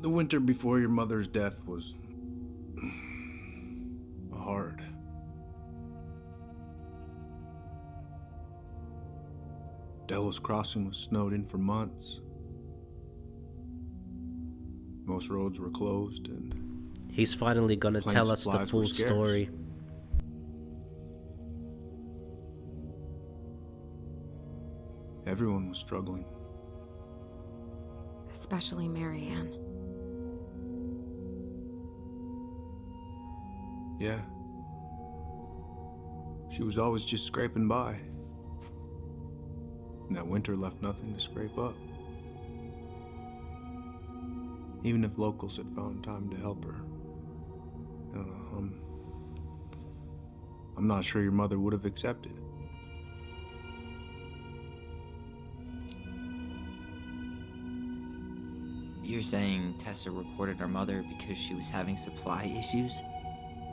The winter before your mother's death was hard. Delos Crossing was snowed in for months. Most roads were closed, and He's finally gonna plane tell us the supplies were full scarce. story. Everyone was struggling. Especially Marianne. Yeah. She was always just scraping by. And that winter left nothing to scrape up. Even if locals had found time to help her. I don't know, I'm not sure your mother would have accepted. You're saying Tessa reported her mother because she was having supply issues?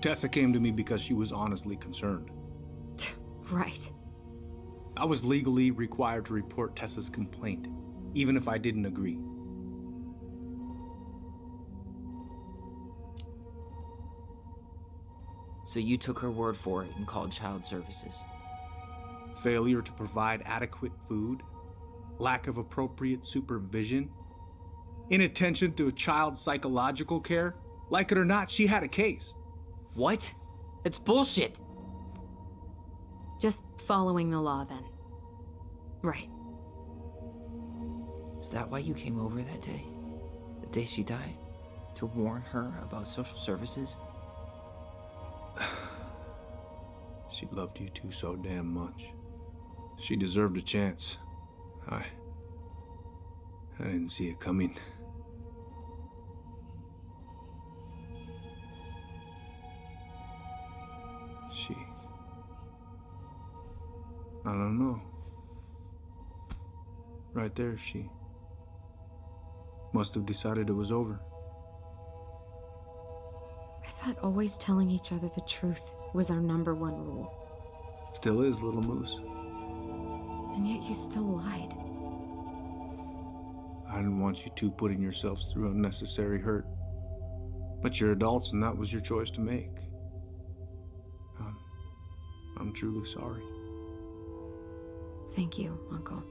Tessa came to me because she was honestly concerned. Right. I was legally required to report Tessa's complaint, even if I didn't agree. So you took her word for it and called child services? Failure to provide adequate food, lack of appropriate supervision, inattention to a child's psychological care. Like it or not, she had a case. What? That's bullshit! Just following the law, then. Right. Is that why you came over that day? The day she died? To warn her about social services? She loved you two so damn much. She deserved a chance. I didn't see it coming. I don't know. Right there, she must have decided it was over. I thought always telling each other the truth was our #1 rule. Still is, little moose. And yet you still lied. I didn't want you two putting yourselves through unnecessary hurt. But you're adults and that was your choice to make. I'm truly sorry. Thank you, Uncle.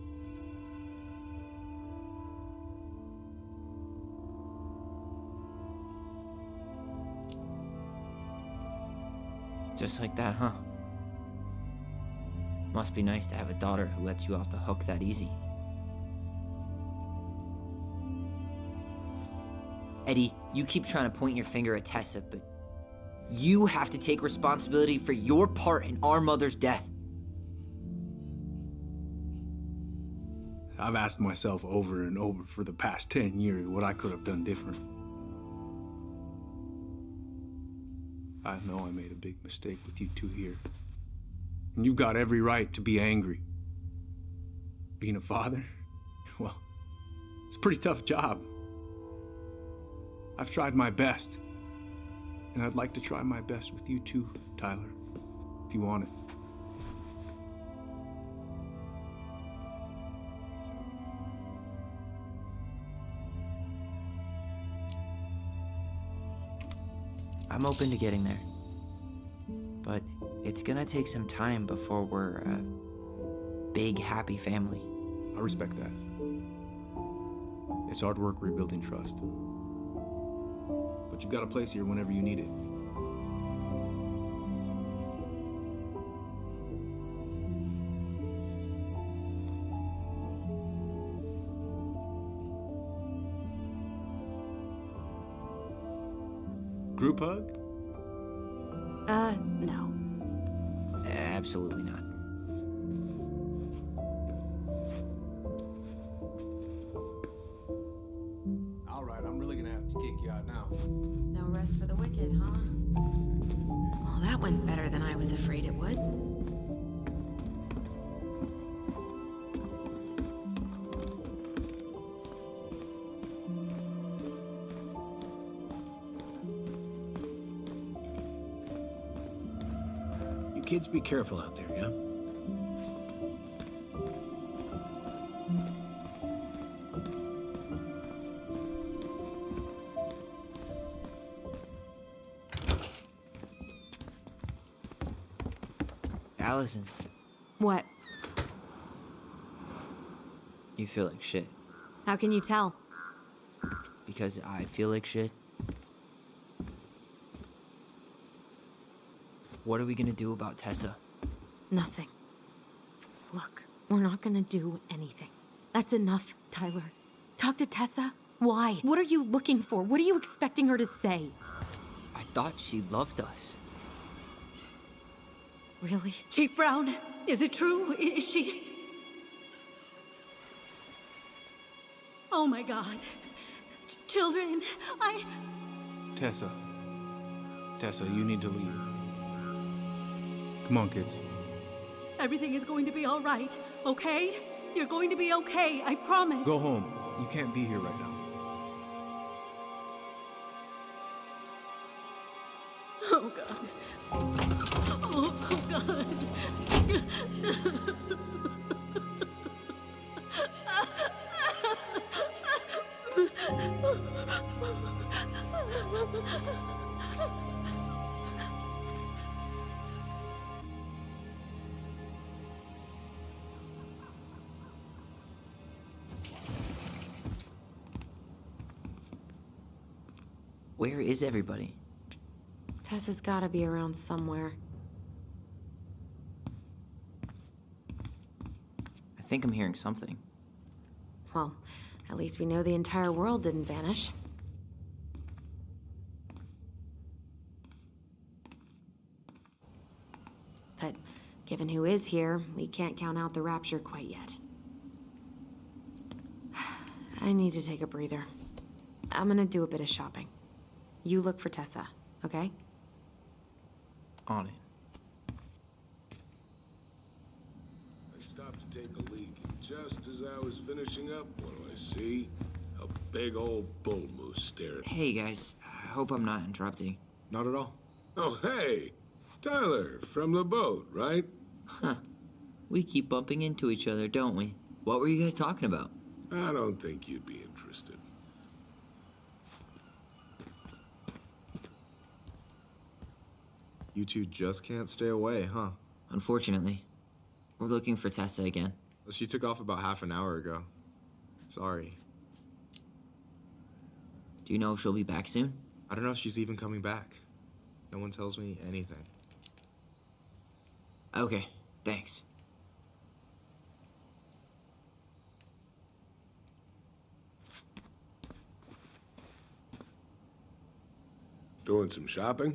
Just like that, huh? Must be nice to have a daughter who lets you off the hook that easy. Eddie, you keep trying to point your finger at Tessa, but you have to take responsibility for your part in our mother's death. I've asked myself over and over for the past 10 years what I could have done different. I know I made a big mistake with you two here. And you've got every right to be angry. Being a father, well, it's a pretty tough job. I've tried my best. And I'd like to try my best with you too, Tyler, if you want it. I'm open to getting there. But it's gonna take some time before we're a big, happy family. I respect that. It's hard work rebuilding trust. But you've got a place here whenever you need it. Group hug? No. Absolutely not. All right, I'm really gonna have to kick you out now. No rest for the wicked, huh? Well, that went better than I was afraid it would. Kids, be careful out there, yeah? Alyson, What? you feel like shit. How can you tell? Because I feel like shit. What are we gonna do about Tessa? Nothing. Look, we're not gonna do anything. That's enough, Tyler. Talk to Tessa? Why? What are you looking for? What are you expecting her to say? I thought she loved us. Really? Chief Brown, is it true? Is she... Oh my God. Children, Tessa. Tessa, you need to leave. Come on, kids. Everything is going to be all right, okay? You're going to be okay, I promise. Go home. You can't be here right now. Oh God. Oh God. Where is everybody? Tessa's gotta be around somewhere. I think I'm hearing something. Well, at least we know the entire world didn't vanish. But given who is here, we can't count out the rapture quite yet. I need to take a breather. I'm gonna do a bit of shopping. You look for Tessa, okay? On it. I stopped to take a leak, and just as I was finishing up, what do I see? A big old bull moose staring. Hey guys, I hope I'm not interrupting. Not at all. Oh, hey! Tyler, from the boat, right? Huh. We keep bumping into each other, don't we? What were you guys talking about? I don't think you'd be interested. You two just can't stay away, huh? Unfortunately, we're looking for Tessa again. She took off about half an hour ago. Sorry. Do you know if she'll be back soon? I don't know if she's even coming back. No one tells me anything. Okay, thanks. Doing some shopping?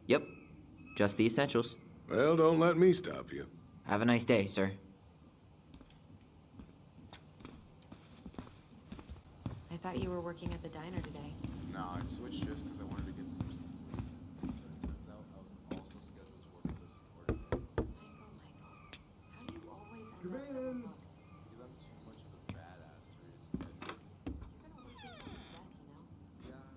Yep, just the essentials. Well, don't let me stop you. Have a nice day, sir. I thought you were working at the diner today. No, I switched shifts because I wanted to get some sleep. Turns out I was also scheduled to work this morning Michael, how do you always end up double booked? because I'm too much of a badass to reschedule. You're gonna work yourself to death, you know?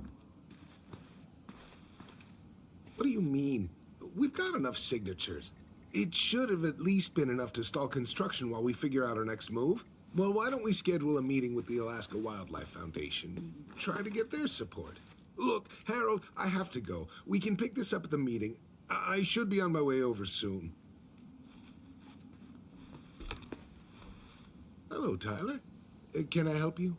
What do you mean? We've got enough signatures. It should have at least been enough to stall construction while we figure out our next move. Well, why don't we schedule a meeting with the Alaska Wildlife Foundation? Try to get their support. Look, Harold, I have to go. We can pick this up at the meeting. I should be on my way over soon. Hello, Tyler. Can I help you?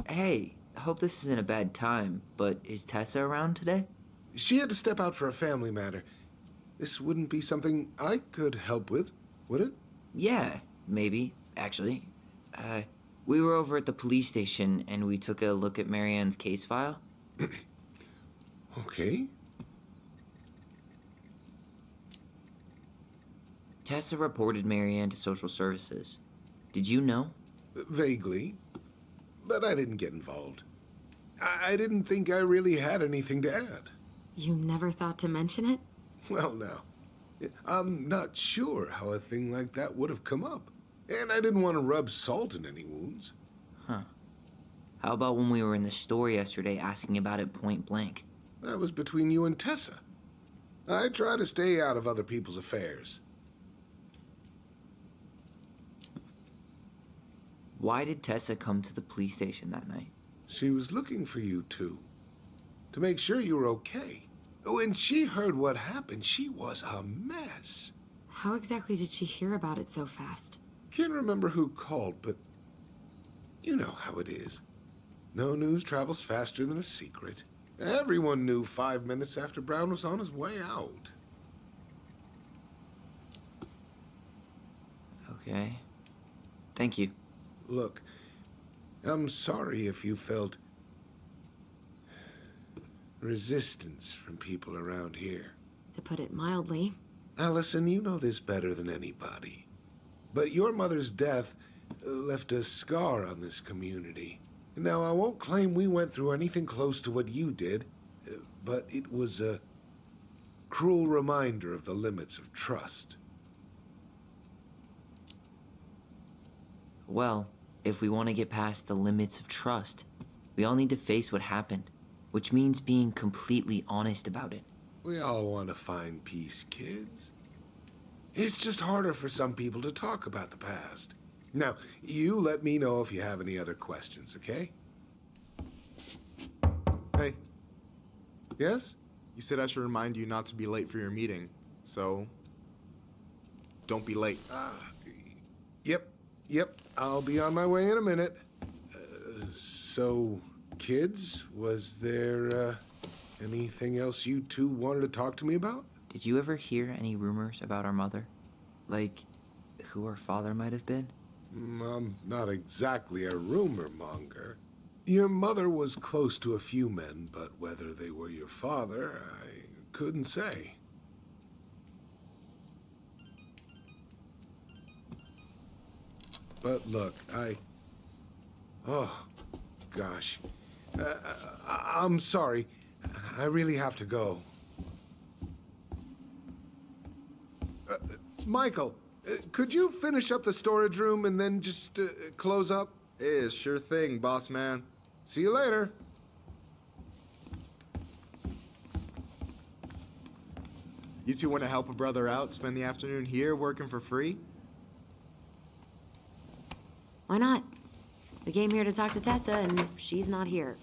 Hey, I hope this isn't a bad time, but is Tessa around today? She had to step out for a family matter. This wouldn't be something I could help with, would it? Yeah, maybe, actually. We were over at the police station and we took a look at Marianne's case file. Okay. Tessa reported Marianne to social services. Did you know? Vaguely. But I didn't get involved. I didn't think I really had anything to add. You never thought to mention it? Well, now, I'm not sure how a thing like that would have come up. And I didn't want to rub salt in any wounds. Huh. How about when we were in the store yesterday asking about it point blank? That was between you and Tessa. I try to stay out of other people's affairs. Why did Tessa come to the police station that night? She was looking for you two, to make sure you were okay. When she heard what happened, she was a mess. How exactly did she hear about it so fast? Can't remember who called, but you know how it is. No news travels faster than a secret. Everyone knew 5 minutes after Brown was on his way out. Okay. Thank you. Look, I'm sorry if you felt resistance from people around here. To put it mildly. Alyson, you know this better than anybody. But your mother's death left a scar on this community. Now, I won't claim we went through anything close to what you did, but it was a cruel reminder of the limits of trust. Well, if we want to get past the limits of trust, we all need to face what happened, which means being completely honest about it. We all want to find peace, kids. It's just harder for some people to talk about the past. Now, you let me know if you have any other questions, okay? Hey, Yes? you said I should remind you not to be late for your meeting, so don't be late. Yep. I'll be on my way in a minute. So, kids, was there anything else you two wanted to talk to me about? Did you ever hear any rumors about our mother? Like, who our father might have been? I'm not exactly a rumor monger. Your mother was close to a few men, but whether they were your father, I couldn't say. But look, oh, gosh. I'm sorry. I really have to go. Michael, could you finish up the storage room and then just close up? Sure thing, boss man. See you later. You two want to help a brother out, spend the afternoon here working for free? Why not? We came here to talk to Tessa, and she's not here.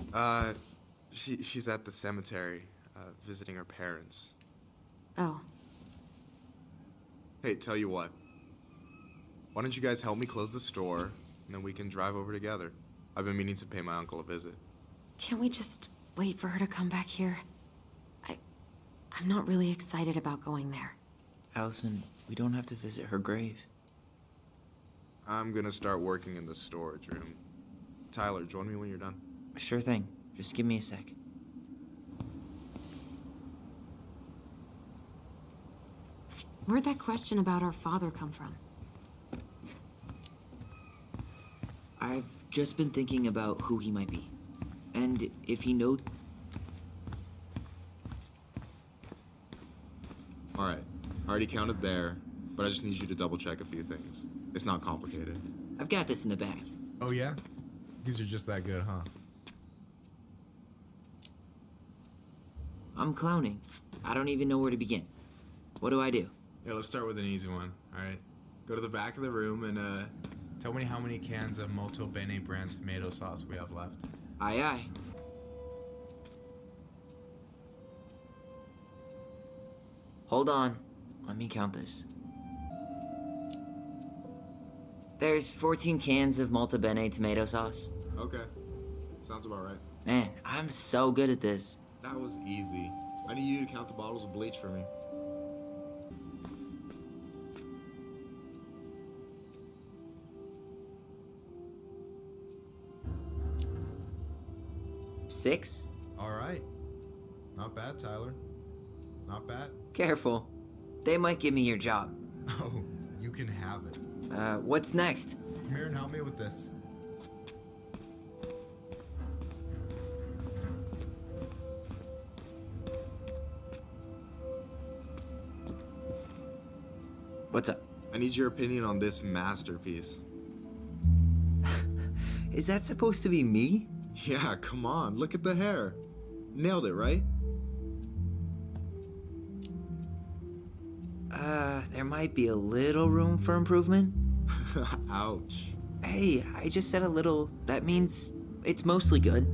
She's at the cemetery, visiting her parents. Oh. Hey, tell you what. Why don't you guys help me close the store, and then we can drive over together? I've been meaning to pay my uncle a visit. Can't we just wait for her to come back here? I'm not really excited about going there. Alyson, we don't have to visit her grave. I'm gonna start working in the storage room. Tyler, join me when you're done. Sure thing. Just give me a sec. Where'd that question about our father come from? I've just been thinking about who he might be. And if he knows... Alright, I already counted there, but I just need you to double check a few things. It's not complicated. I've got this in the bag. Oh, yeah? Because you're just that good, huh? I'm clowning. I don't even know where to begin. What do I do? Yeah, let's start with an easy one, alright? Go to the back of the room and, tell me how many cans of Molto Bene brand tomato sauce we have left. Aye, aye. Hold on. Let me count this. There's 14 cans of Molto Bene tomato sauce. Okay, sounds about right. Man, I'm so good at this. That was easy. I need you to count the bottles of bleach for me. Six? Alright. Not bad, Tyler. Not bad. Careful. They might give me your job. Oh, you can have it. What's next? Come here and help me with this. What's up? I need your opinion on this masterpiece. Is that supposed to be me? Yeah, come on, look at the hair. Nailed it, right? There might be a little room for improvement. Ouch. Hey, I just said a little. That means it's mostly good.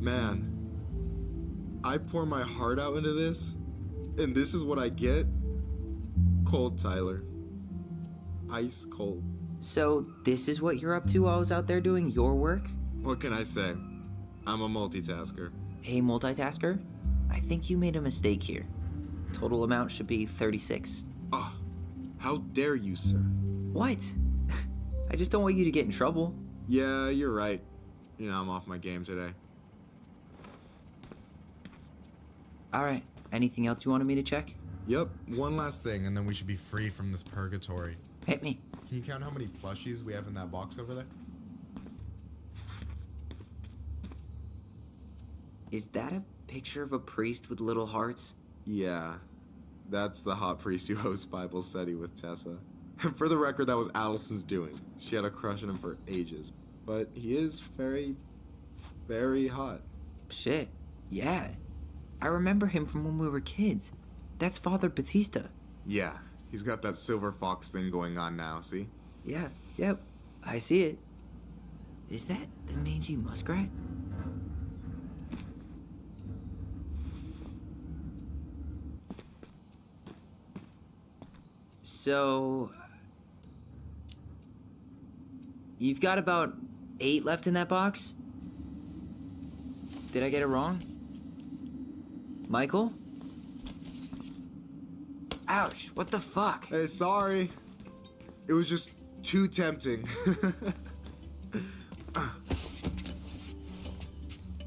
Man, I pour my heart out into this, and this is what I get? Cold, Tyler. Ice cold. So, this is what you're up to while I was out there doing your work? What can I say? I'm a multitasker. Hey, multitasker, I think you made a mistake here. Total amount should be 36. Ah, how dare you, sir? What? I just don't want you to get in trouble. Yeah, you're right. You know, I'm off my game today. Alright, anything else you wanted me to check? Yep, one last thing, and then we should be free from this purgatory. Hit me. Can you count how many plushies we have in that box over there? Is that a picture of a priest with little hearts? Yeah, that's the hot priest who hosts Bible study with Tessa. And for the record, that was Allison's doing. She had a crush on him for ages. But he is very, very hot. Shit, yeah. I remember him from when we were kids. That's Father Batista. Yeah, he's got that silver fox thing going on now, see? Yeah, yep, I see it. Is that the mangy muskrat? So... You've got about 8 left in that box? Did I get it wrong? Michael? Ouch, what the fuck? Hey, sorry. It was just too tempting.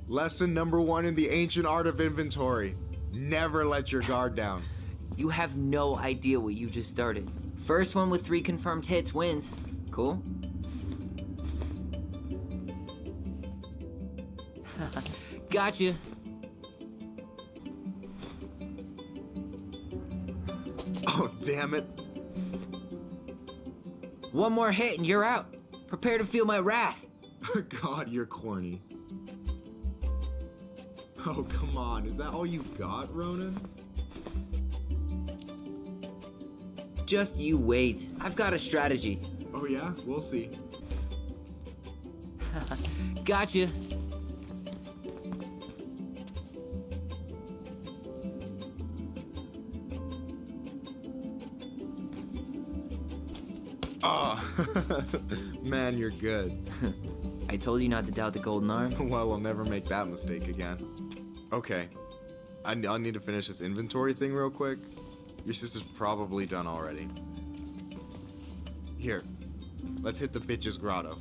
Lesson number 1 in the ancient art of inventory. Never let your guard down. You have no idea what you just started. First one with 3 confirmed hits wins. Cool? Gotcha. Oh, damn it. One more hit and you're out. Prepare to feel my wrath. God, you're corny. Oh, come on. Is that all you got, Ronan? Just you wait. I've got a strategy. Oh, yeah? We'll see. Gotcha. Oh, man, you're good. I told you not to doubt the golden arm. Well, we'll never make that mistake again. Okay. I'll need to finish this inventory thing real quick. Your sister's probably done already. Here, let's hit the bitch's grotto.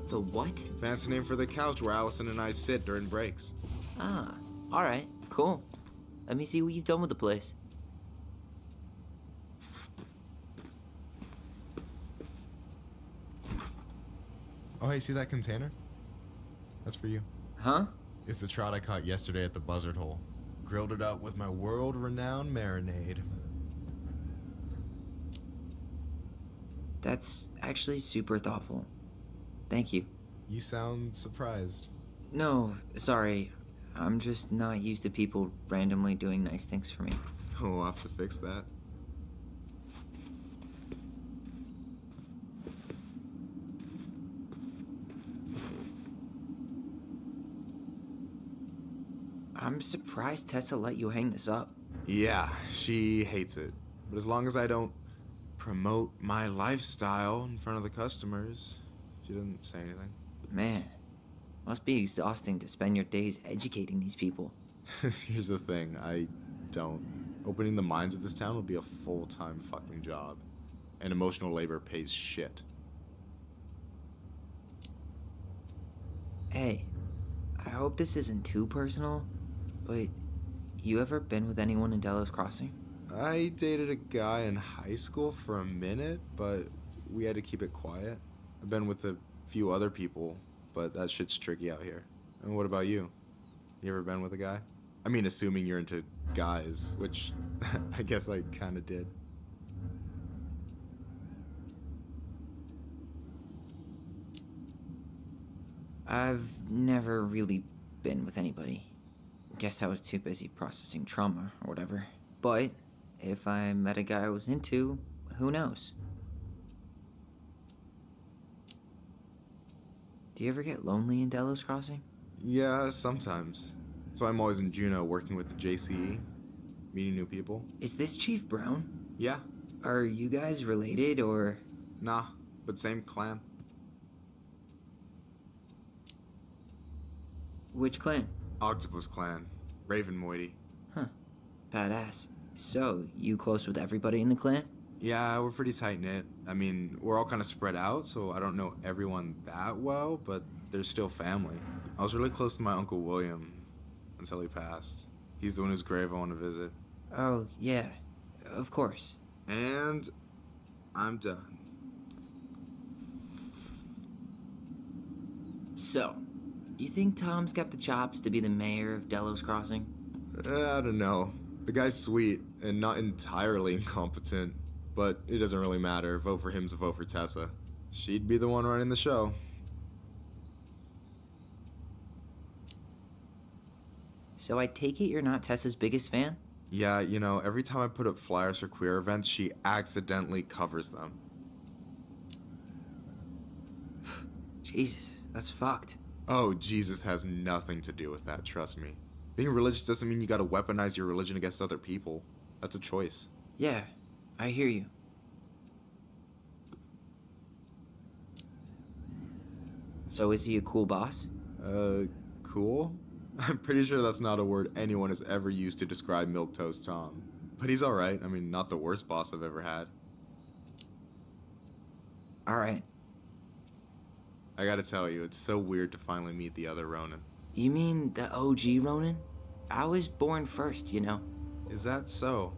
The what? Fancy name for the couch where Alyson and I sit during breaks. Ah, alright, cool. Let me see what you've done with the place. Oh, hey, see that container? That's for you. Huh? It's the trout I caught yesterday at the buzzard hole. Grilled it up with my world-renowned marinade. That's actually super thoughtful. Thank you. You sound surprised. No, sorry. I'm just not used to people randomly doing nice things for me. Oh, we'll have to fix that. I'm surprised Tessa let you hang this up. Yeah, she hates it. But as long as I don't promote my lifestyle in front of the customers, she doesn't say anything. Man, must be exhausting to spend your days educating these people. Here's the thing, I don't. Opening the mines of this town would be a full-time fucking job. And emotional labor pays shit. Hey, I hope this isn't too personal, but you ever been with anyone in Delos Crossing? I dated a guy in high school for a minute, but we had to keep it quiet. I've been with a few other people, but that shit's tricky out here. And what about you? You ever been with a guy? I mean, assuming you're into guys, which I guess I kind of did. I've never really been with anybody. Guess I was too busy processing trauma or whatever. But if I met a guy I was into, who knows? Do you ever get lonely in Delos Crossing? Yeah, sometimes. So I'm always in Juneau working with the JCE, meeting new people. Is this Chief Brown? Yeah, Are you guys related, or...? nah, but same clan. Which clan? Octopus clan, Raven Moiety. Huh. Badass. So, you close with everybody in the clan? Yeah, we're pretty tight-knit. I mean, we're all kind of spread out, so I don't know everyone that well, but they're still family. I was really close to my Uncle William until he passed. He's the one whose grave I want to visit. Oh, yeah. Of course. And I'm done. So, you think Tom's got the chops to be the mayor of Delos Crossing? I don't know. The guy's sweet and not entirely incompetent, but it doesn't really matter. Vote for him's a vote for Tessa. She'd be the one running the show. So I take it you're not Tessa's biggest fan? Yeah, you know, every time I put up flyers for queer events, she accidentally covers them. Jesus, that's fucked. Oh, Jesus has nothing to do with that, trust me. Being religious doesn't mean you gotta weaponize your religion against other people. That's a choice. Yeah, I hear you. So is he a cool boss? Cool? I'm pretty sure that's not a word anyone has ever used to describe Milquetoast Tom. But he's alright. I mean, not the worst boss I've ever had. Alright. I gotta tell you, it's so weird to finally meet the other Ronan. You mean the OG Ronan? I was born first, you know. Is that so?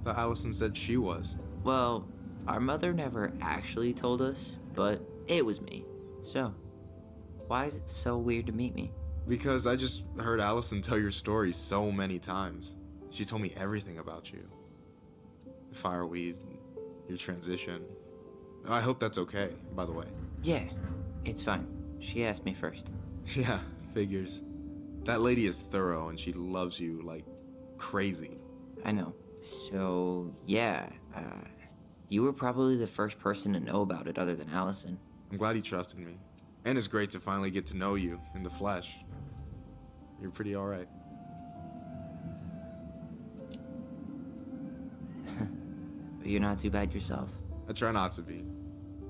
Thought Alyson said she was. Well, our mother never actually told us, but it was me. So, why is it so weird to meet me? Because I just heard Alyson tell your story so many times. She told me everything about you. Fireweed, your transition. I hope that's okay, by the way. Yeah, it's fine. She asked me first. Yeah, figures. That lady is thorough and she loves you like crazy. I know. So, yeah, you were probably the first person to know about it other than Alyson. I'm glad he trusted me. And it's great to finally get to know you in the flesh. You're pretty alright. But you're not too bad yourself. I try not to be.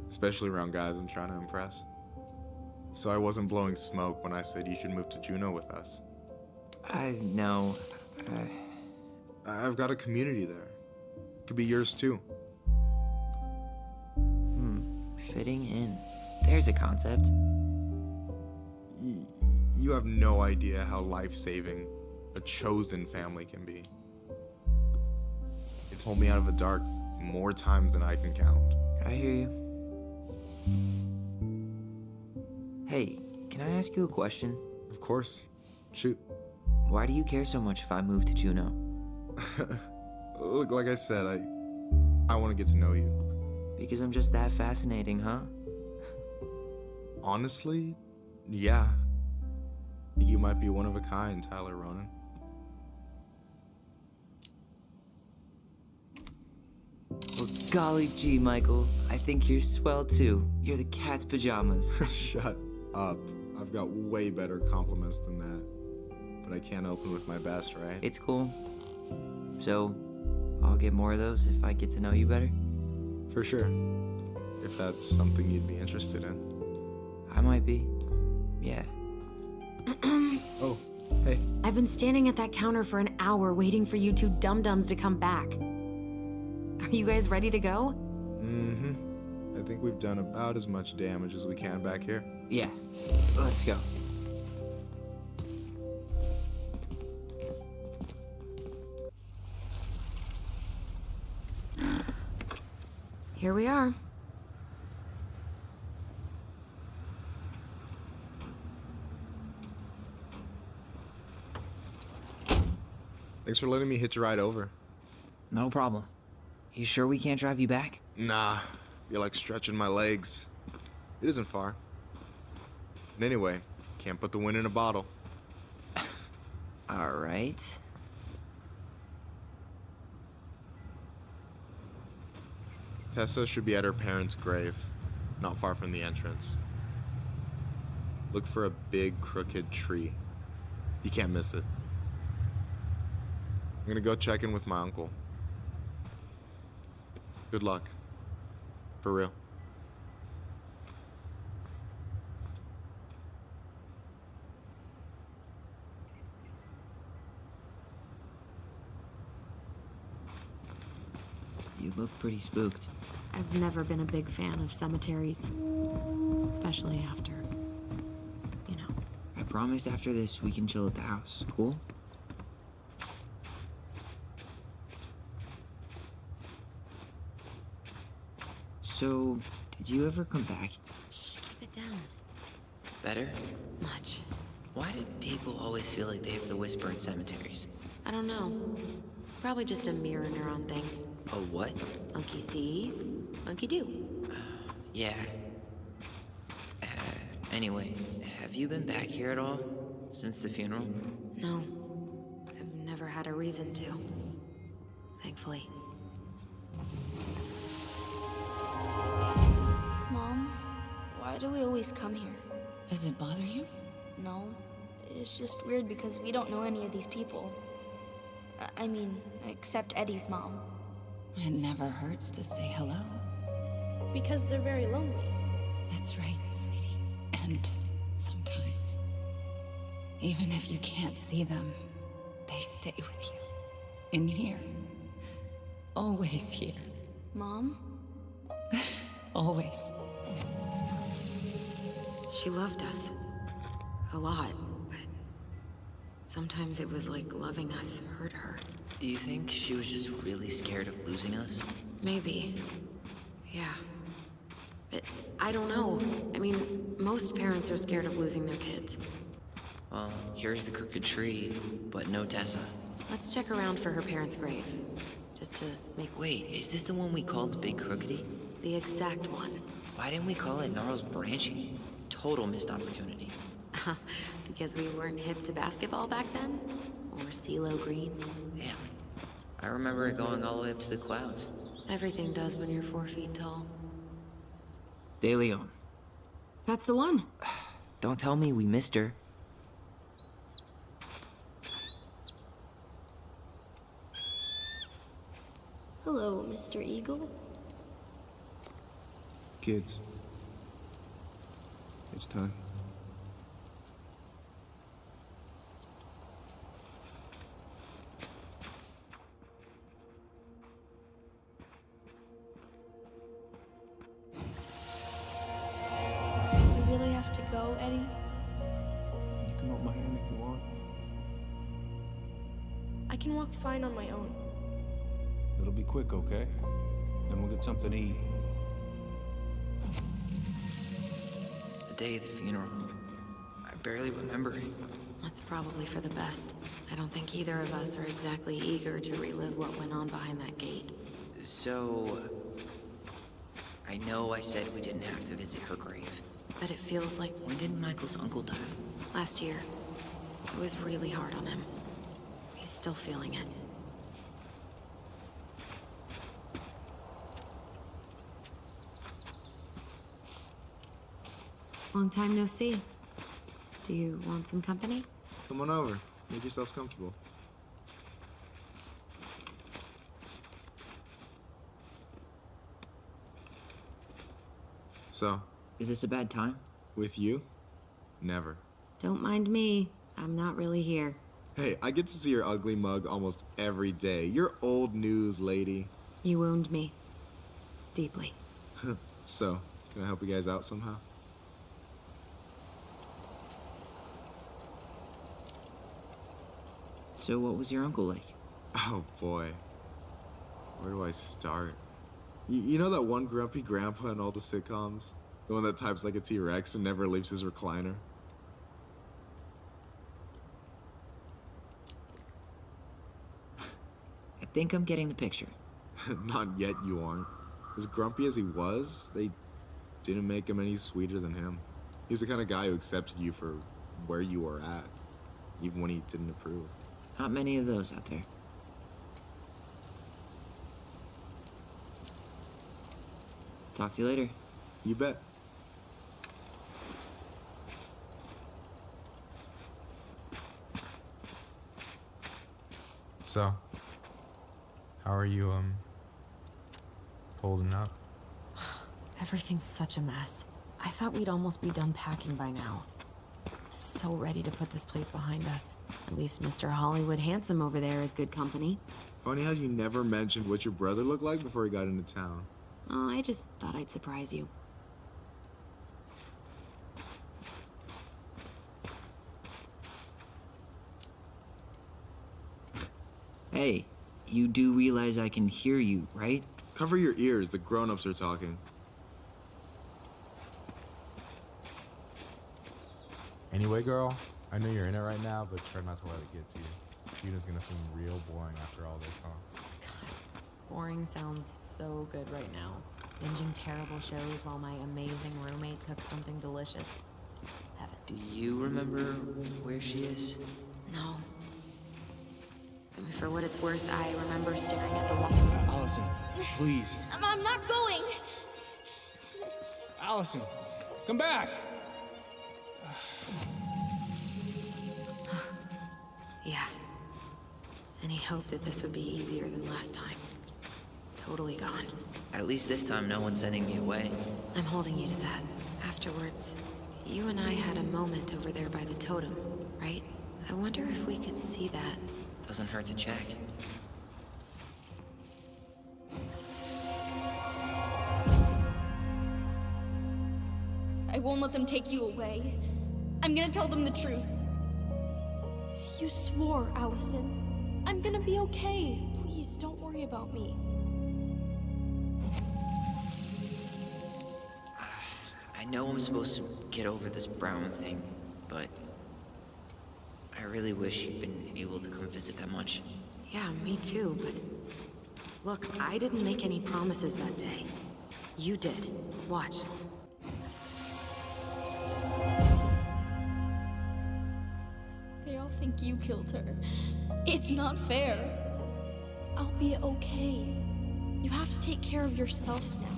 Especially around guys I'm trying to impress. So I wasn't blowing smoke when I said you should move to Juneau with us. I know. I've got a community there. Could be yours too. Fitting in. There's a concept. You have no idea how life-saving a chosen family can be. It pulled me out of the dark more times than I can count. I hear you. Hey, can I ask you a question? Of course. Shoot. Why do you care so much if I move to Juneau? Look, like I said, I want to get to know you. Because I'm just that fascinating, huh? Honestly, yeah. You might be one of a kind, Tyler Ronan. Well, golly gee, Michael. I think you're swell too. You're the cat's pajamas. Shut up. I've got way better compliments than that. But I can't open with my best, right? It's cool. So, I'll get more of those if I get to know you better? For sure. If that's something you'd be interested in. I might be. Yeah. Oh, hey. I've been standing at that counter for an hour waiting for you two dum-dums to come back. Are you guys ready to go? I think we've done about as much damage as we can back here. Yeah. Let's go. Here we are. Thanks for letting me hitch a ride over. No problem. You sure we can't drive you back? Nah, you're like stretching my legs. It isn't far. And anyway, can't put the wind in a bottle. All right. Tessa should be at her parents' grave, not far from the entrance. Look for a big crooked tree. You can't miss it. I'm gonna go check in with my uncle. Good luck. For real. You look pretty spooked. I've never been a big fan of cemeteries. Especially after, you know. I promise after this we can chill at the house. Cool? So, did you ever come back? Shh, keep it down. Better? Much. Why do people always feel like they have to whisper in cemeteries? I don't know. Probably just a mirror neuron thing. Oh, what? Monkey see, monkey do. Yeah. Anyway, have you been back here at all? Since the funeral? No. I've never had a reason to. Thankfully. Mom, why do we always come here? Does it bother you? No, it's just weird because we don't know any of these people. I mean, except Eddie's mom. It never hurts to say hello. Because they're very lonely. That's right, sweetie. And sometimes, even if you can't see them, they stay with you. In here. Always here. Mom? Always. She loved us. A lot, but sometimes it was like loving us hurt her. Do you think she was just really scared of losing us? Maybe. Yeah. But I don't know. I mean, most parents are scared of losing their kids. Well, here's the crooked tree, but no Tessa. Let's check around for her parents' grave. Just to make... Wait, is this the one we called the Big Crookedy? The exact one. Why didn't we call it Gnarls Branching? Total missed opportunity. Because we weren't hip to basketball back then? Or CeeLo Green? Damn. I remember it going all the way up to the clouds. Everything does when you're 4 feet tall. De Leon. That's the one. Don't tell me we missed her. Hello, Mr. Eagle. Kids. It's time. Do we really have to go, Eddie? You can hold my hand if you want. I can walk fine on my own. It'll be quick, okay? Then we'll get something to eat. The day of the funeral. I barely remember it. That's probably for the best. I don't think either of us are exactly eager to relive what went on behind that gate. So... I know I said we didn't have to visit her grave. But it feels like When did Michael's uncle die? last year. It was really hard on him. He's still feeling it. Long time no see. Do you want some company? Come on over. Make yourselves comfortable. So, Is this a bad time? with you? Never. Don't mind me. I'm not really here. Hey, I get to see your ugly mug almost every day. You're old news, lady. You wound me. Deeply. So, can I help you guys out somehow? So what was your uncle like? Oh boy. Where do I start? You know that one grumpy grandpa in all the sitcoms? The one that types like a T-Rex and never leaves his recliner? I think I'm getting the picture. Not yet, you aren't. As grumpy as he was, they didn't make him any sweeter than him. He's the kind of guy who accepted you for where you were at, even when he didn't approve. Not many of those out there. Talk to you later. You bet. So, how are you, holding up? Everything's such a mess. I thought we'd almost be done packing by now. I'm so ready to put this place behind us. At least Mr. Hollywood Handsome over there is good company. Funny how you never mentioned what your brother looked like before he got into town. Oh, I just thought I'd surprise you. Hey, you do realize I can hear you, right? Cover your ears, the grown-ups are talking. Anyway, girl, I know you're in it right now, but try not to let it get to you. Gina's gonna seem real boring after all this, huh? Boring sounds so good right now. Binging terrible shows while my amazing roommate cooks something delicious. Heaven. Do you remember where she is? No. I mean, for what it's worth, I remember staring at the wall. Alyson, please. I'm not going. Alyson, come back! Yeah. Any hope that this would be easier than last time? Totally gone. At least this time no one's sending me away. I'm holding you to that. Afterwards, you and I had a moment over there by the totem, right? I wonder if we could see that. Doesn't hurt to check. I won't let them take you away. I'm gonna tell them the truth. You swore, Alyson. I'm gonna be okay. Please, don't worry about me. I know I'm supposed to get over this Brown thing, but I really wish you'd been able to come visit that much. Yeah, me too, but... Look, I didn't make any promises that day. You did. Watch. They all think you killed her. It's not fair. I'll be okay. You have to take care of yourself now.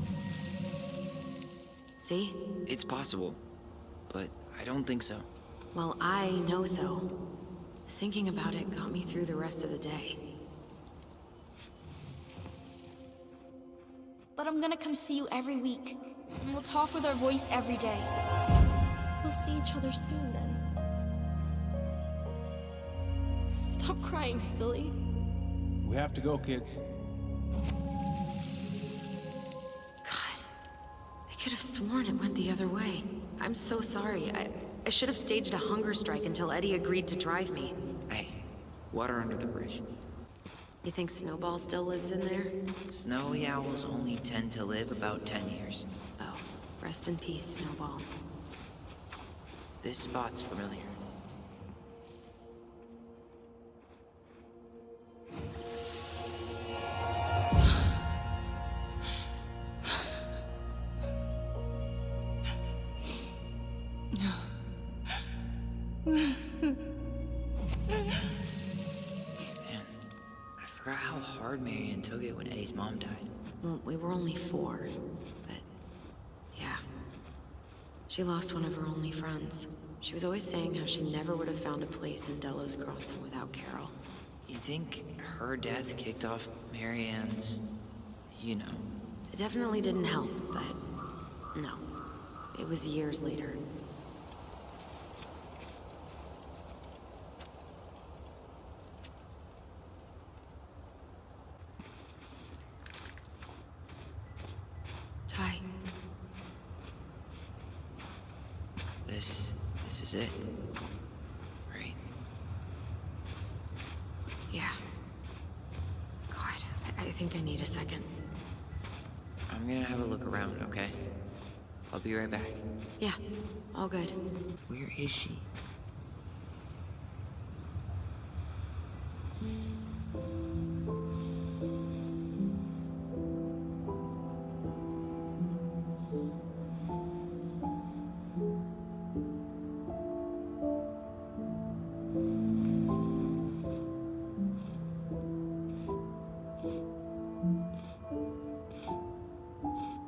See? It's possible, but I don't think so. Well, I know so. Thinking about it got me through the rest of the day. But I'm gonna come see you every week. And we'll talk with our voice every day. We'll see each other soon then. Stop crying, silly. We have to go, kids. God, I could have sworn it went the other way. I'm so sorry. I should have staged a hunger strike until Eddie agreed to drive me. Hey, water under the bridge. You think Snowball still lives in there? Snowy owls only tend to live about 10 years. Oh, rest in peace, Snowball. This spot's familiar. Man, I forgot how hard Marion took it when Eddie's mom died. Well, we were only 4, but... yeah. She lost one of her only friends. She was always saying how she never would have found a place in Delos Crossing without Carol. You think her death kicked off Marianne's, you know? It definitely didn't help, but... no. It was years later. Ty. This is it. Right? Yeah. God, I think I need a second. I'm gonna have a look around, okay? I'll be right back. Yeah, all good. Where is she?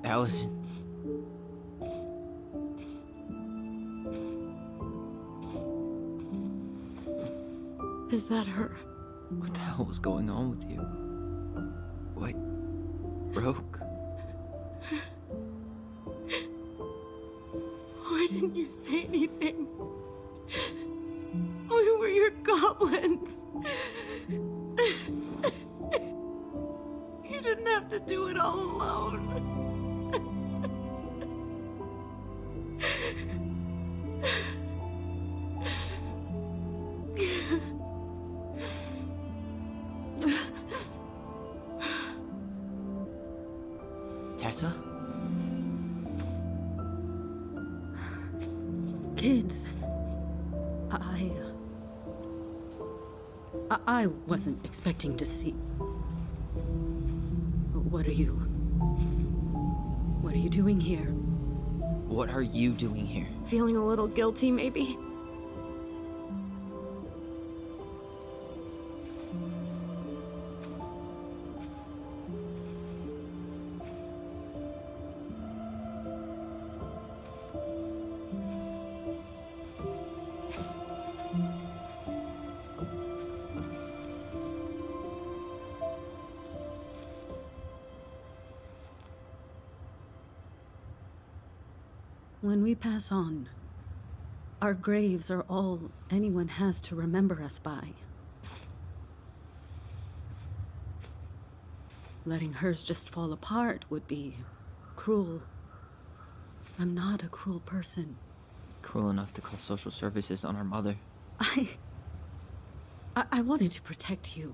Alyson. Is that her? What the hell was going on with you? What broke? Why didn't you say anything? We were your goblins. You didn't have to do it all alone. Tessa? Kids, I wasn't expecting to see. What are you doing here? What are you doing here? Feeling a little guilty, maybe? When we pass on, our graves are all anyone has to remember us by. Letting hers just fall apart would be cruel. I'm not a cruel person. Cruel enough to call social services on our mother. I wanted to protect you.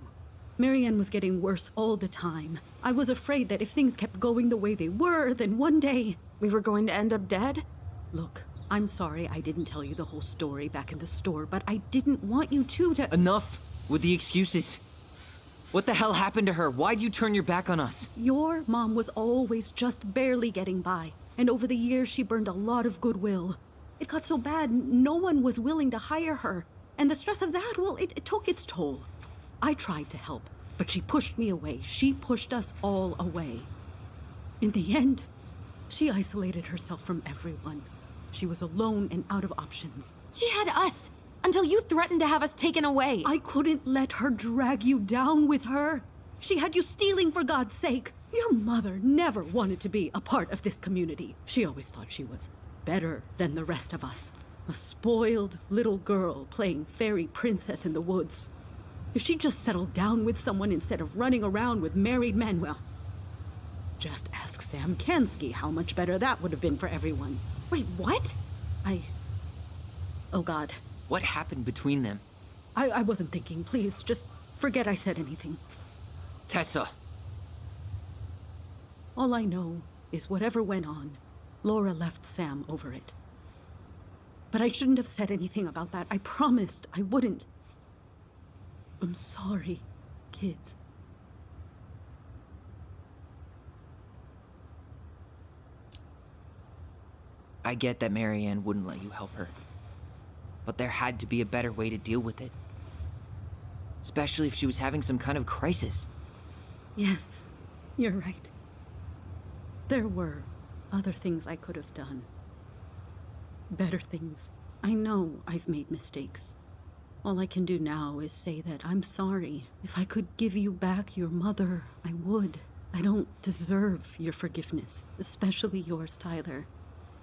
Marianne was getting worse all the time. I was afraid that if things kept going the way they were, then one day... We were going to end up dead? Look, I'm sorry I didn't tell you the whole story back in the store, but I didn't want you to... Enough with the excuses. What the hell happened to her? Why'd you turn your back on us? Your mom was always just barely getting by, and over the years she burned a lot of goodwill. It got so bad, no one was willing to hire her. And the stress of that, well, it took its toll. I tried to help, but she pushed me away. She pushed us all away. In the end, she isolated herself from everyone. She was alone and out of options. She had us, until you threatened to have us taken away. I couldn't let her drag you down with her. She had you stealing for God's sake. Your mother never wanted to be a part of this community. She always thought she was better than the rest of us. A spoiled little girl playing fairy princess in the woods. If she just settled down with someone instead of running around with married men, well, just ask Sam Kansky how much better that would have been for everyone. Wait, what? Oh God. What happened between them? I wasn't thinking. Please, just forget I said anything. Tessa! All I know is whatever went on, Laura left Sam over it. But I shouldn't have said anything about that. I promised I wouldn't. I'm sorry, kids. I get that Marianne wouldn't let you help her. But there had to be a better way to deal with it. Especially if she was having some kind of crisis. Yes, you're right. There were other things I could have done. Better things. I know I've made mistakes. All I can do now is say that I'm sorry. If I could give you back your mother, I would. I don't deserve your forgiveness, especially yours, Tyler.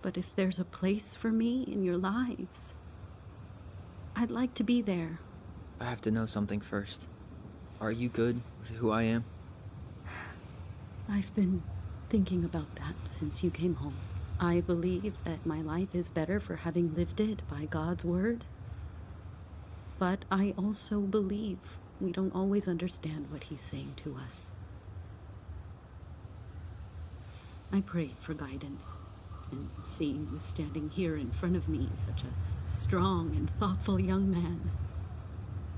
But if there's a place for me in your lives, I'd like to be there. I have to know something first. Are you good with who I am? I've been thinking about that since you came home. I believe that my life is better for having lived it by God's word. But I also believe we don't always understand what he's saying to us. I pray for guidance, and seeing you standing here in front of me, such a strong and thoughtful young man,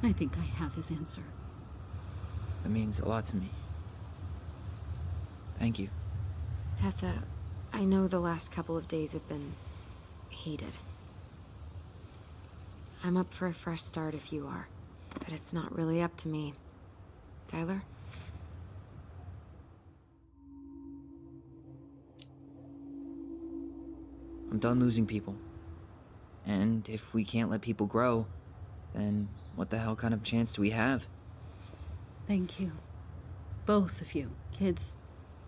I think I have his answer. That means a lot to me. Thank you. Tessa, I know the last couple of days have been heated. I'm up for a fresh start if you are, but it's not really up to me. Tyler? I'm done losing people. And if we can't let people grow, then what the hell kind of chance do we have? Thank you. Both of you. Kids,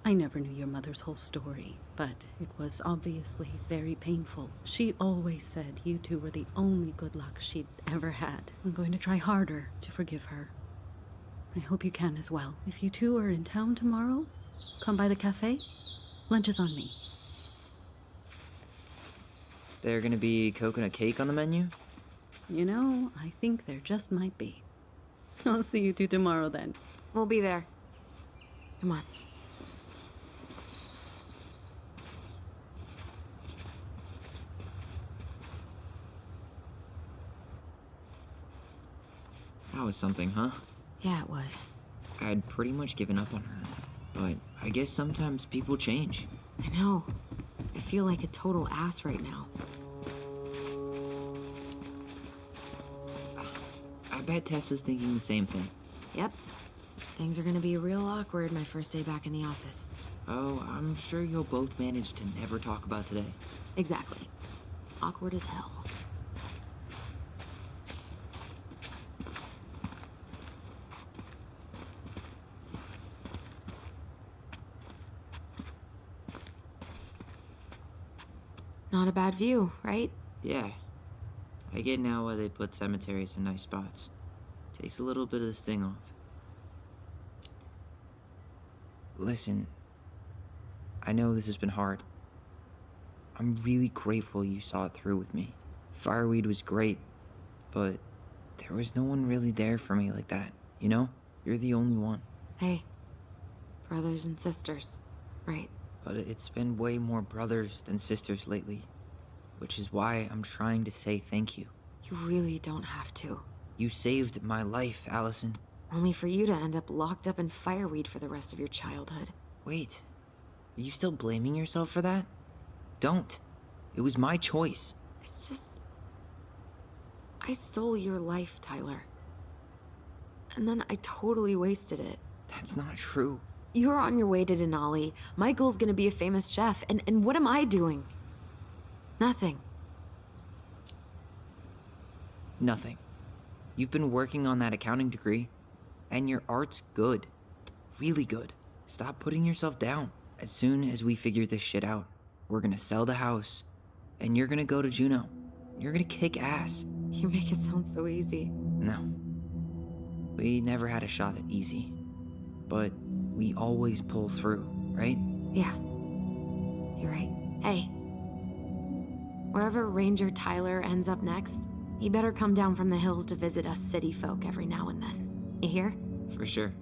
I never knew your mother's whole story, but it was obviously very painful. She always said you two were the only good luck she'd ever had. I'm going to try harder to forgive her. I hope you can as well. If you two are in town tomorrow, come by the cafe. Lunch is on me. There gonna be coconut cake on the menu? You know, I think there just might be. I'll see you two tomorrow then. We'll be there. Come on. That was something, huh? Yeah, it was. I'd pretty much given up on her. But I guess sometimes people change. I know. I feel like a total ass right now. I bet Tessa's thinking the same thing. Yep. Things are gonna be real awkward my first day back in the office. Oh, I'm sure you'll both manage to never talk about today. Exactly. Awkward as hell. Not a bad view, right? Yeah. I get now why they put cemeteries in nice spots. Takes a little bit of the sting off. Listen, I know this has been hard. I'm really grateful you saw it through with me. Fireweed was great, but there was no one really there for me like that, you know? You're the only one. Hey, brothers and sisters, right? But it's been way more brothers than sisters lately, which is why I'm trying to say thank you. You really don't have to. You saved my life, Alyson. Only for you to end up locked up in fireweed for the rest of your childhood. Wait, are you still blaming yourself for that? Don't. It was my choice. It's just... I stole your life, Tyler. And then I totally wasted it. That's not true. You're on your way to Denali. Michael's gonna be a famous chef, and what am I doing? Nothing. Nothing. You've been working on that accounting degree, and your art's good. Really good. Stop putting yourself down. As soon as we figure this shit out, we're gonna sell the house, and you're gonna go to Juneau. You're gonna kick ass. You make it sound so easy. No. We never had a shot at easy. But we always pull through, right? Yeah. You're right. Hey. Wherever Ranger Tyler ends up next, he better come down from the hills to visit us city folk every now and then. You hear? For sure.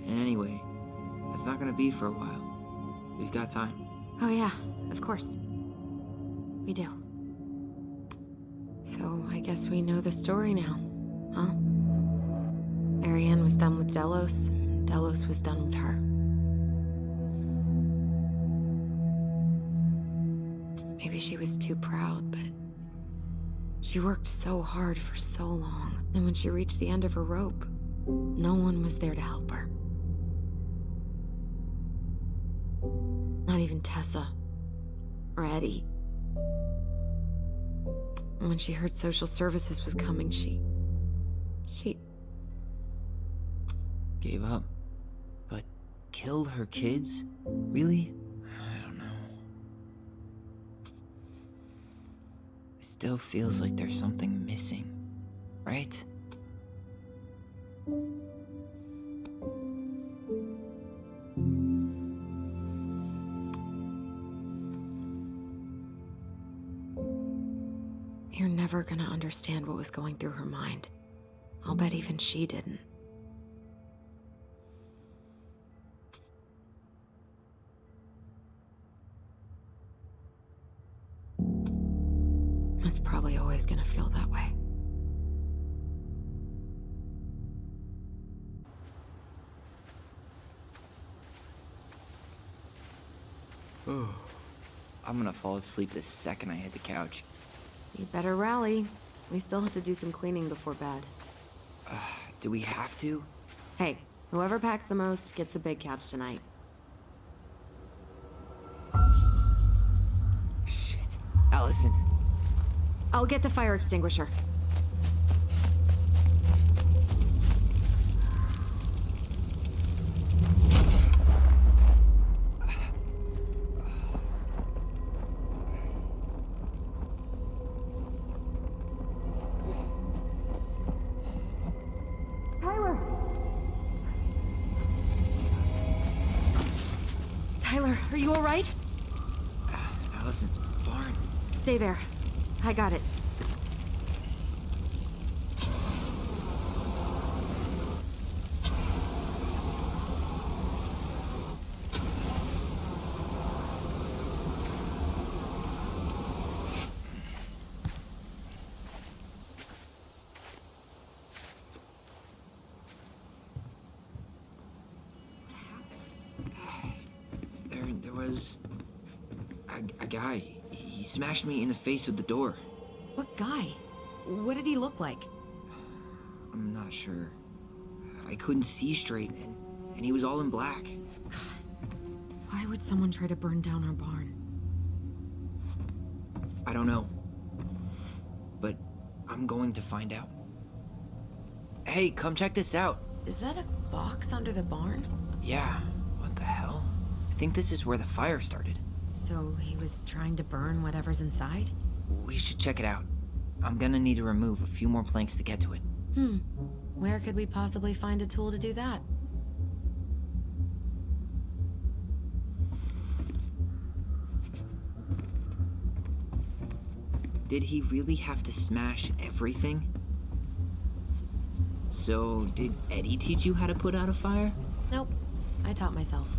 And anyway, that's not gonna be for a while. We've got time. Oh yeah, of course. We do. So I guess we know the story now, huh? Ariane was done with Delos, and Delos was done with her. Maybe she was too proud, but she worked so hard for so long, and when she reached the end of her rope, no one was there to help her. Not even Tessa or Eddie. And when she heard social services was coming, she Gave up. But killed her kids? Really? I don't know. It still feels like there's something missing, right? You're never gonna understand what was going through her mind. I'll bet even she didn't. It's probably always gonna feel that way. I'm gonna fall asleep the second I hit the couch. You better rally. We still have to do some cleaning before bed. Do we have to? Hey, whoever packs the most gets the big couch tonight. Shit. Alyson. I'll get the fire extinguisher. Tyler, are you all right? Alyson, barn. Stay there. I got it. There was a guy. He smashed me in the face with the door. What guy? What did he look like? I'm not sure. I couldn't see straight, and he was all in black. Why would someone try to burn down our barn? I don't know. But I'm going to find out. Hey, come check this out. Is that a box under the barn? Yeah, what the hell? I think this is where the fire started. So he was trying to burn whatever's inside? We should check it out. I'm gonna need to remove a few more planks to get to it. Where could we possibly find a tool to do that? Did he really have to smash everything? So, did Eddie teach you how to put out a fire? Nope. I taught myself.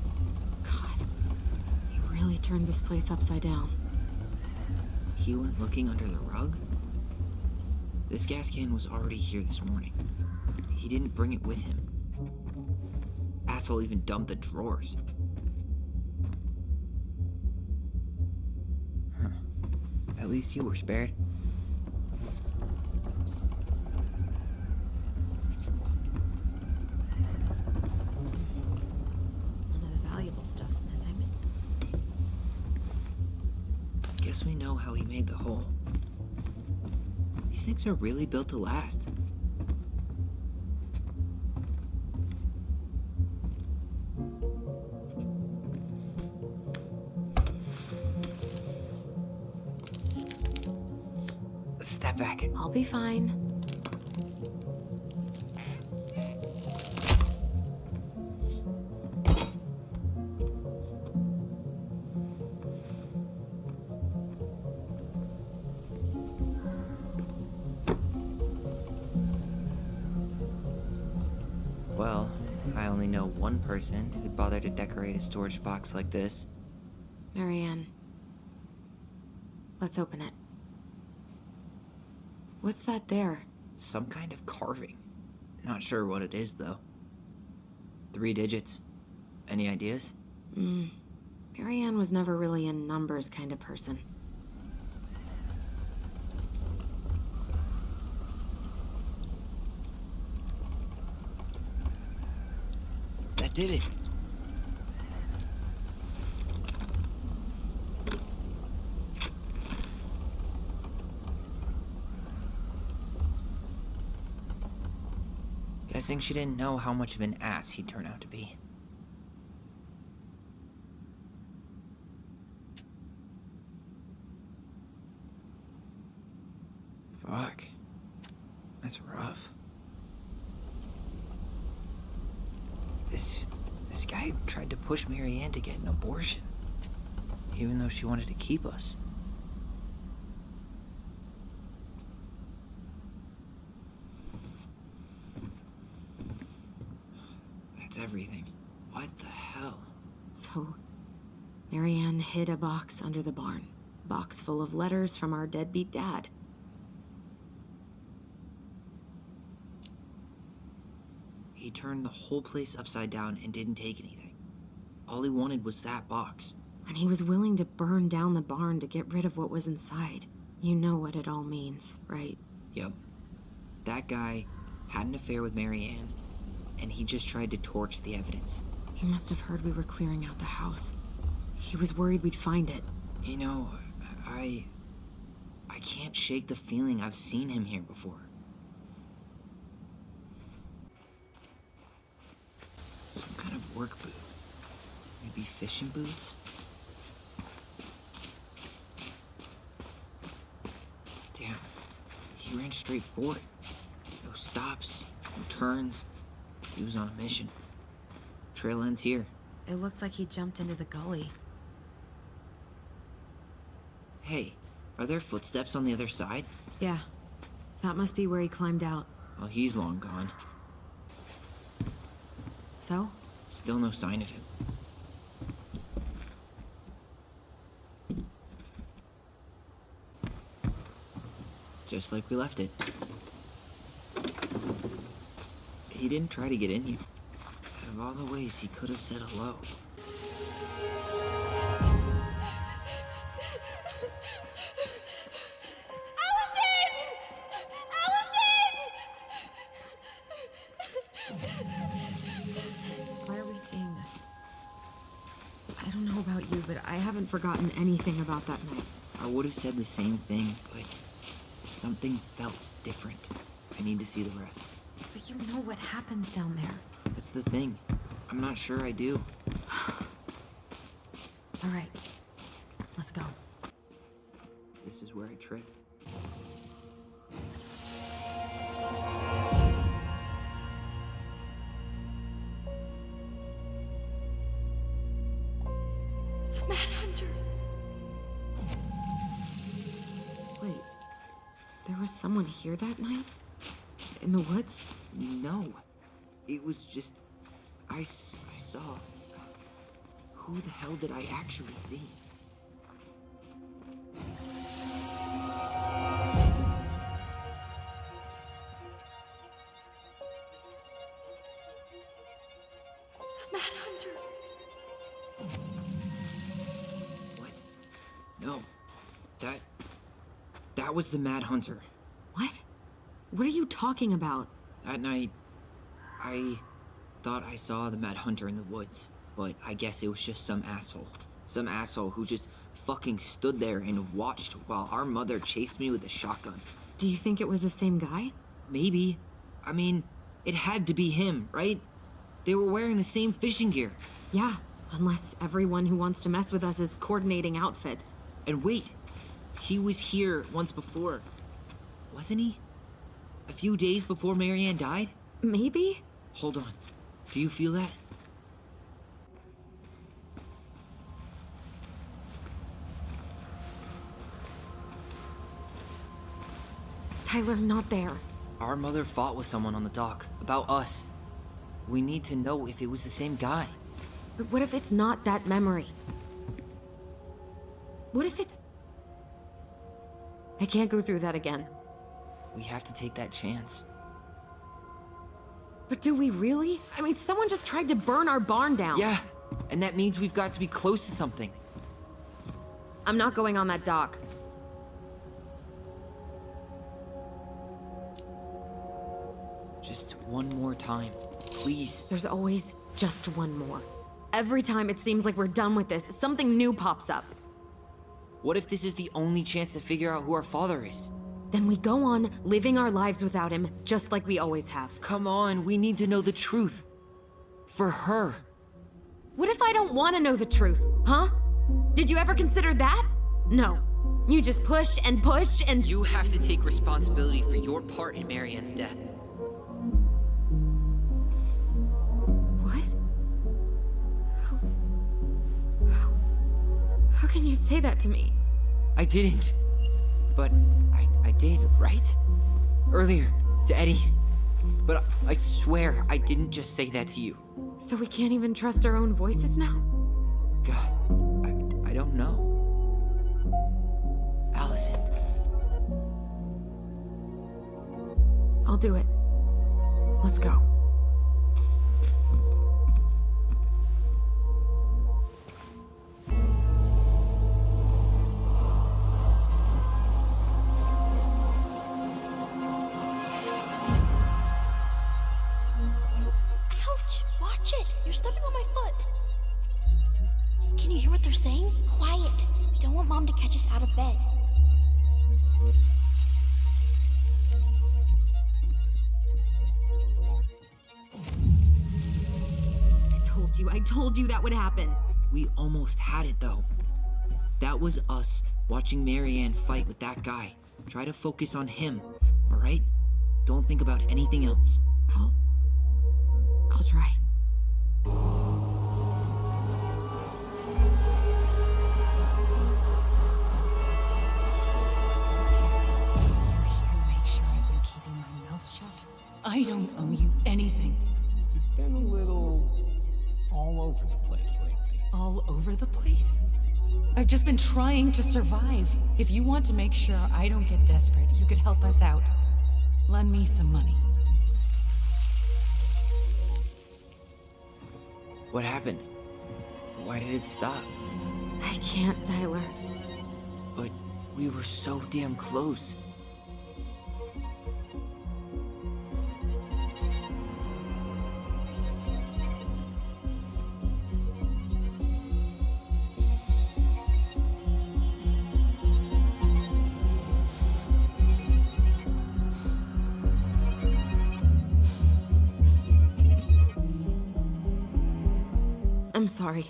God, he really turned this place upside down. He went looking under the rug? This gas can was already here this morning. He didn't bring it with him. Asshole even dumped the drawers. Huh. At least you were spared. None of the valuable stuff's missing. Guess we know how he made the hole. These things are really built to last. Step back. I'll be fine. Well, I only know one person who'd bother to decorate a storage box like this. Marianne. Let's open it. What's that there? Some kind of carving. Not sure what it is, though. 3 digits. Any ideas? Marianne was never really a numbers kind of person. That did it. Guessing she didn't know how much of an ass he'd turn out to be. Fuck. That's rough. This guy tried to push Marianne to get an abortion, even though she wanted to keep us. That's everything. What the hell? So, Marianne hid a box under the barn. Box full of letters from our deadbeat dad. He turned the whole place upside down and didn't take anything. All he wanted was that box. And he was willing to burn down the barn to get rid of what was inside. You know what it all means, right? Yep. That guy had an affair with Marianne, and he just tried to torch the evidence. He must have heard we were clearing out the house. He was worried we'd find it. You know, I can't shake the feeling I've seen him here before. Some kind of work boot. Maybe fishing boots? Damn. He ran straight for it. No stops, no turns. He was on a mission. Trail ends here. It looks like he jumped into the gully. Hey, are there footsteps on the other side? Yeah. That must be where he climbed out. Well, he's long gone. So? Still no sign of him. Just like we left it. He didn't try to get in here. Out of all the ways he could have said hello. Why are we seeing this? I don't know about you, but I haven't forgotten anything about that night. I would have said the same thing, but something felt different. I need to see the rest. But you know what happens down there. That's the thing. I'm not sure I do. All right. Let's go. This is where I tripped. The Mad Hunter. Wait. There was someone here that night? In the woods? No. It was just... I saw... Who the hell did I actually see? The Mad Hunter. What? No. That was the Mad Hunter. What? What are you talking about? That night, I thought I saw the Mad Hunter in the woods, but I guess it was just some asshole. Some asshole who just fucking stood there and watched while our mother chased me with a shotgun. Do you think it was the same guy? Maybe. I mean, it had to be him, right? They were wearing the same fishing gear. Yeah, unless everyone who wants to mess with us is coordinating outfits. And wait, he was here once before, wasn't he? A few days before Marianne died? Maybe? Hold on. Do you feel that? Tyler, not there. Our mother fought with someone on the dock about us. We need to know if it was the same guy. But what if it's not that memory? What if it's... I can't go through that again. We have to take that chance. But do we really? I mean, someone just tried to burn our barn down. Yeah, and that means we've got to be close to something. I'm not going on that dock. Just one more time, please. There's always just one more. Every time it seems like we're done with this, something new pops up. What if this is the only chance to figure out who our father is? Then we go on living our lives without him, just like we always have. Come on, we need to know the truth. For her. What if I don't want to know the truth, huh? Did you ever consider that? No. You just push and push and... You have to take responsibility for your part in Marianne's death. What? How can you say that to me? I didn't. But I did, right? Earlier, to Eddie. But I swear I didn't just say that to you. So we can't even trust our own voices now? God, I don't know. Alyson. I'll do it. Let's go. Watch it! You're stepping on my foot! Can you hear what they're saying? Quiet! We don't want Mom to catch us out of bed. I told you that would happen. We almost had it, though. That was us watching Marianne fight with that guy. Try to focus on him, all right? Don't think about anything else. I'll try. over the place. I've just been trying to survive. If you want to make sure I don't get desperate, you could help us out. Lend me some money. What happened? Why did it stop? I can't, Tyler. But we were so damn close. I'm sorry.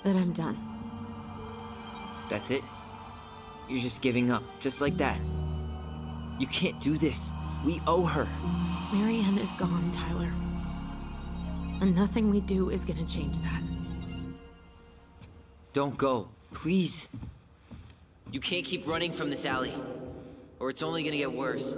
But I'm done. That's it? You're just giving up, just like that. You can't do this. We owe her. Marianne is gone, Tyler. And nothing we do is gonna change that. Don't go, please. You can't keep running from this alley, or it's only gonna get worse.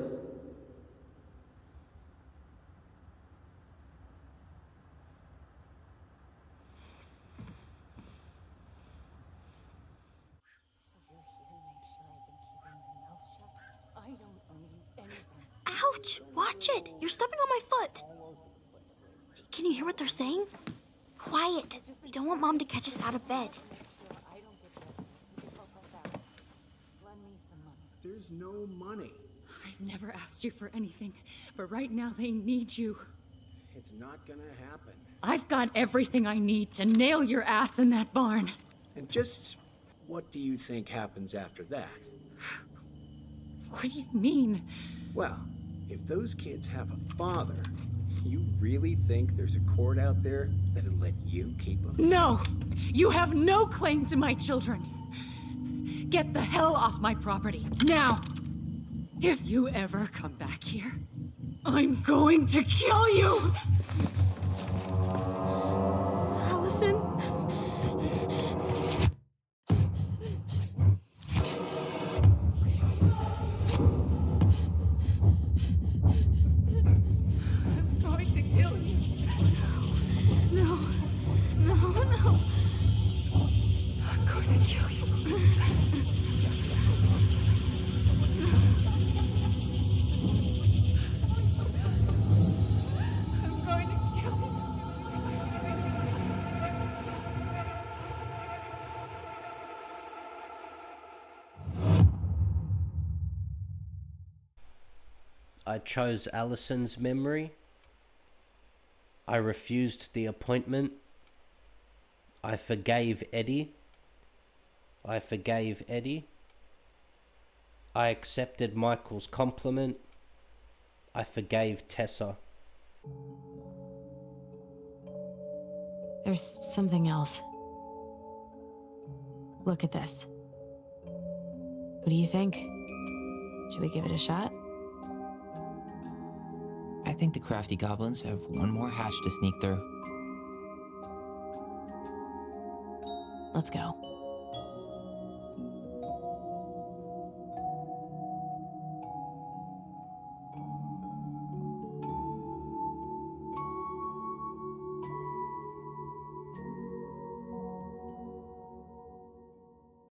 Ouch! Watch it! You're stepping on my foot! Can you hear what they're saying? Quiet! We don't want Mom to catch us out of bed. There's no money. I've never asked you for anything, but right now they need you. It's not gonna happen. I've got everything I need to nail your ass in that barn. And just what do you think happens after that? What do you mean? Well, if those kids have a father, you really think there's a court out there that'll let you keep them? No! You have no claim to my children. Get the hell off my property, now! If you ever come back here, I'm going to kill you! Alyson? I chose Alyson's memory. I refused the appointment. I forgave Eddie. I forgave Eddie. I accepted Michael's compliment. I forgave Tessa. There's something else. Look at this. What do you think? Should we give it a shot? I think the crafty goblins have one more hatch to sneak through. Let's go.